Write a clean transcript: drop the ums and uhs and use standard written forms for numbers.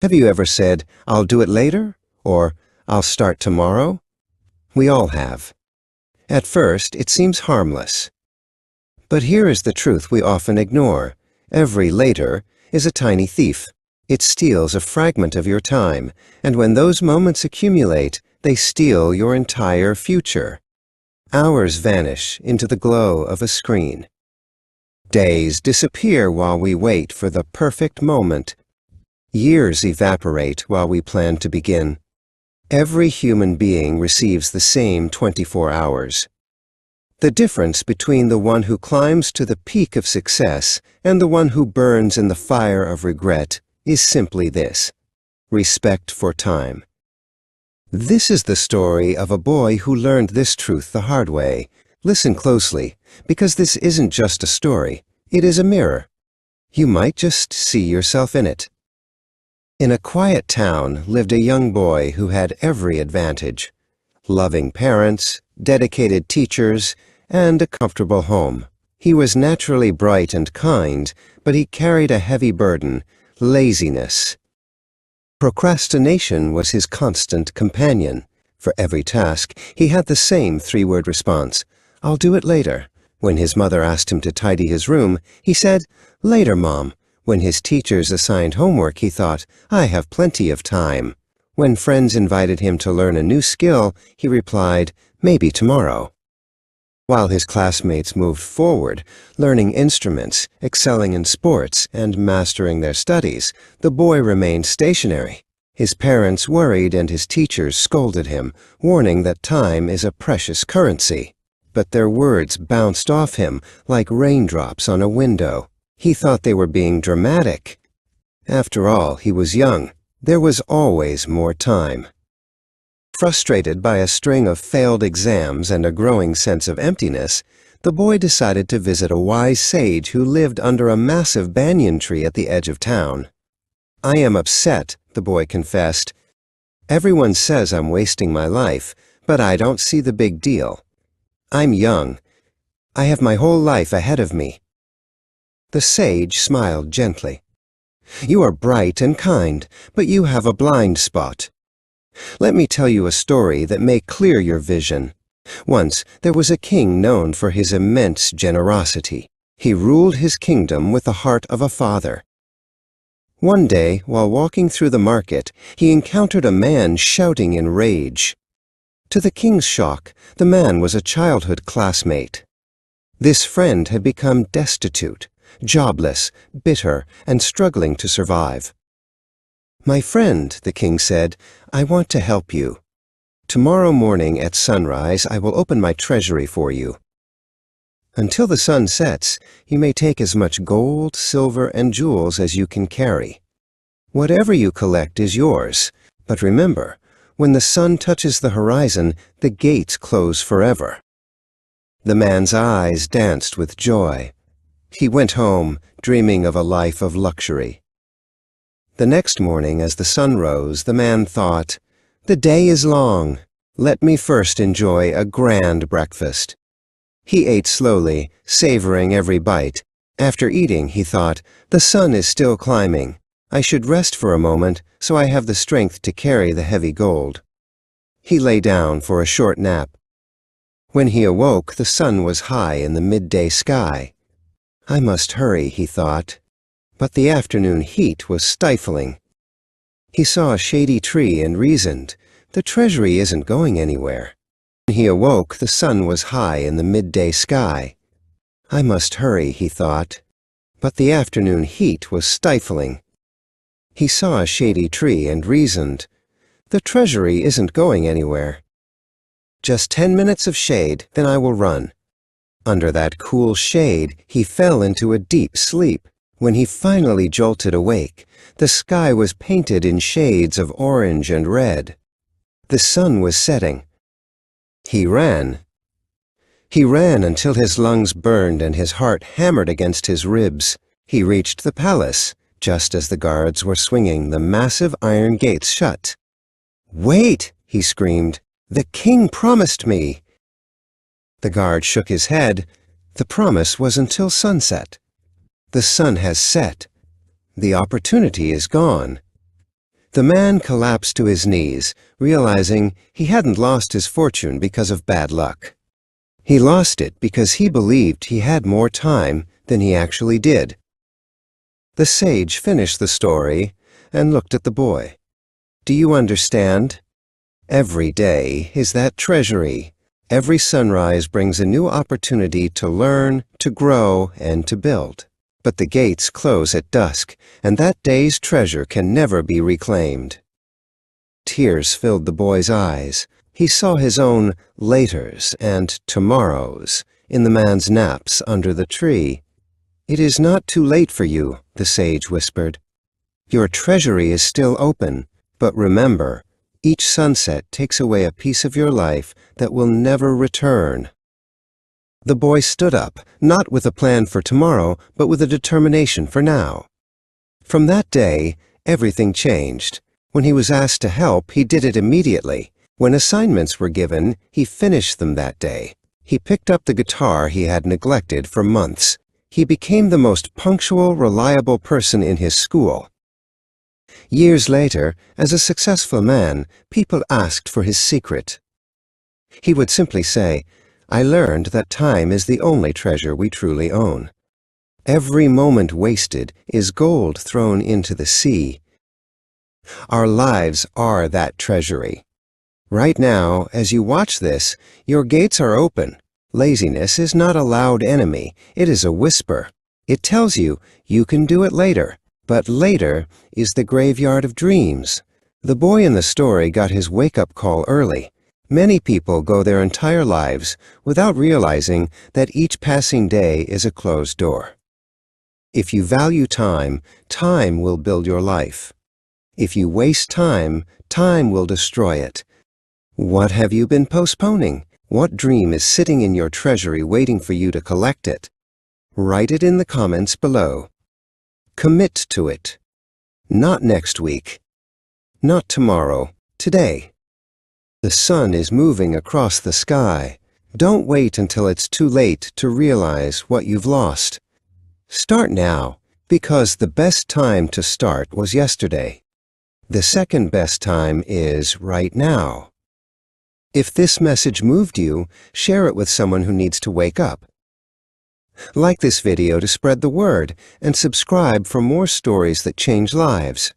Have you ever said, "I'll do it later," or "I'll start tomorrow"? We all have. At first, it seems harmless. But here is the truth we often ignore. Every later is a tiny thief. It steals a fragment of your time, and when those moments accumulate, they steal your entire future. Hours vanish into the glow of a screen. Days disappear while we wait for the perfect moment. Years evaporate while we plan to begin. Every human being receives the same 24 hours. The difference between the one who climbs to the peak of success and the one who burns in the fire of regret is simply this: respect for time. This is the story of a boy who learned this truth the hard way. Listen closely, because this isn't just a story, it is a mirror. You might just see yourself in it. In a quiet town lived a young boy who had every advantage: loving parents, dedicated teachers, and a comfortable home. He was naturally bright and kind, but he carried a heavy burden: laziness. Procrastination was his constant companion. For every task, he had the same three-word response: "I'll do it later." When his mother asked him to tidy his room, he said, "Later, Mom." When his teachers assigned homework, he thought, "I have plenty of time." When friends invited him to learn a new skill, he replied, "Maybe tomorrow." While his classmates moved forward, learning instruments, excelling in sports, and mastering their studies, the boy remained stationary. His parents worried and his teachers scolded him, warning that time is a precious currency. But their words bounced off him like raindrops on a window. He thought they were being dramatic. After all, he was young. There was always more time. Frustrated by a string of failed exams and a growing sense of emptiness, the boy decided to visit a wise sage who lived under a massive banyan tree at the edge of town. "I am upset," the boy confessed. "Everyone says I'm wasting my life, but I don't see the big deal. I'm young. I have my whole life ahead of me." The sage smiled gently. "You are bright and kind, but you have a blind spot. Let me tell you a story that may clear your vision. Once there was a king known for his immense generosity. He ruled his kingdom with the heart of a father. One day, while walking through the market, he encountered a man shouting in rage. To the king's shock, the man was a childhood classmate. This friend had become destitute, jobless, bitter, and struggling to survive. "My friend," the king said, "I want to help you. Tomorrow morning at sunrise, I will open my treasury for you. Until the sun sets, you may take as much gold, silver, and jewels as you can carry. Whatever you collect is yours, but remember, when the sun touches the horizon, the gates close forever." The man's eyes danced with joy. He went home, dreaming of a life of luxury. The next morning, as the sun rose, the man thought, "The day is long. Let me first enjoy a grand breakfast." He ate slowly, savoring every bite. After eating, he thought, "The sun is still climbing. I should rest for a moment so I have the strength to carry the heavy gold." He lay down for a short nap. When he awoke, the sun was high in the midday sky. "I must hurry," he thought. But the afternoon heat was stifling. He saw a shady tree and reasoned, "The treasury isn't going anywhere." When he awoke, the sun was high in the midday sky. "I must hurry," he thought. But the afternoon heat was stifling. He saw a shady tree and reasoned, "The treasury isn't going anywhere. Just 10 minutes of shade, then I will run." Under that cool shade, he fell into a deep sleep. When he finally jolted awake, the sky was painted in shades of orange and red. The sun was setting. He ran. He ran until his lungs burned and his heart hammered against his ribs. He reached the palace, just as the guards were swinging the massive iron gates shut. "Wait!" he screamed. "The king promised me." The guard shook his head. The promise was until sunset. The sun has set. The opportunity is gone. The man collapsed to his knees, realizing he hadn't lost his fortune because of bad luck. He lost it because he believed he had more time than he actually did. The sage finished the story and looked at the boy. Do you understand? Every day is that treasury. Every sunrise brings a new opportunity to learn, to grow, and to build. But the gates close at dusk, and that day's treasure can never be reclaimed. Tears filled the boy's eyes. He saw his own laters and tomorrows in the man's naps under the tree. It is not too late for you, the sage whispered. Your treasury is still open, but remember, each sunset takes away a piece of your life that will never return. The boy stood up, not with a plan for tomorrow, but with a determination for now. From that day, everything changed. When he was asked to help, he did it immediately. When assignments were given, he finished them that day. He picked up the guitar he had neglected for months. He became the most punctual, reliable person in his school. Years later, as a successful man, people asked for his secret. He would simply say, I learned that time is the only treasure we truly own. Every moment wasted is gold thrown into the sea. Our lives are that treasury. Right now, as you watch this, your gates are open. Laziness is not a loud enemy, it is a whisper. It tells you can do it later, but later is the graveyard of dreams. The boy in the story got his wake-up call early. Many people go their entire lives without realizing that each passing day is a closed door. If you value time, time will build your life. If you waste time, time will destroy it. What have you been postponing? What dream is sitting in your treasury waiting for you to collect it? Write it in the comments below. Commit to it. Not next week. Not tomorrow. Today. The sun is moving across the sky. Don't wait until it's too late to realize what you've lost. Start now, because the best time to start was yesterday. The second best time is right now. If this message moved you, share it with someone who needs to wake up. Like this video to spread the word, and subscribe for more stories that change lives.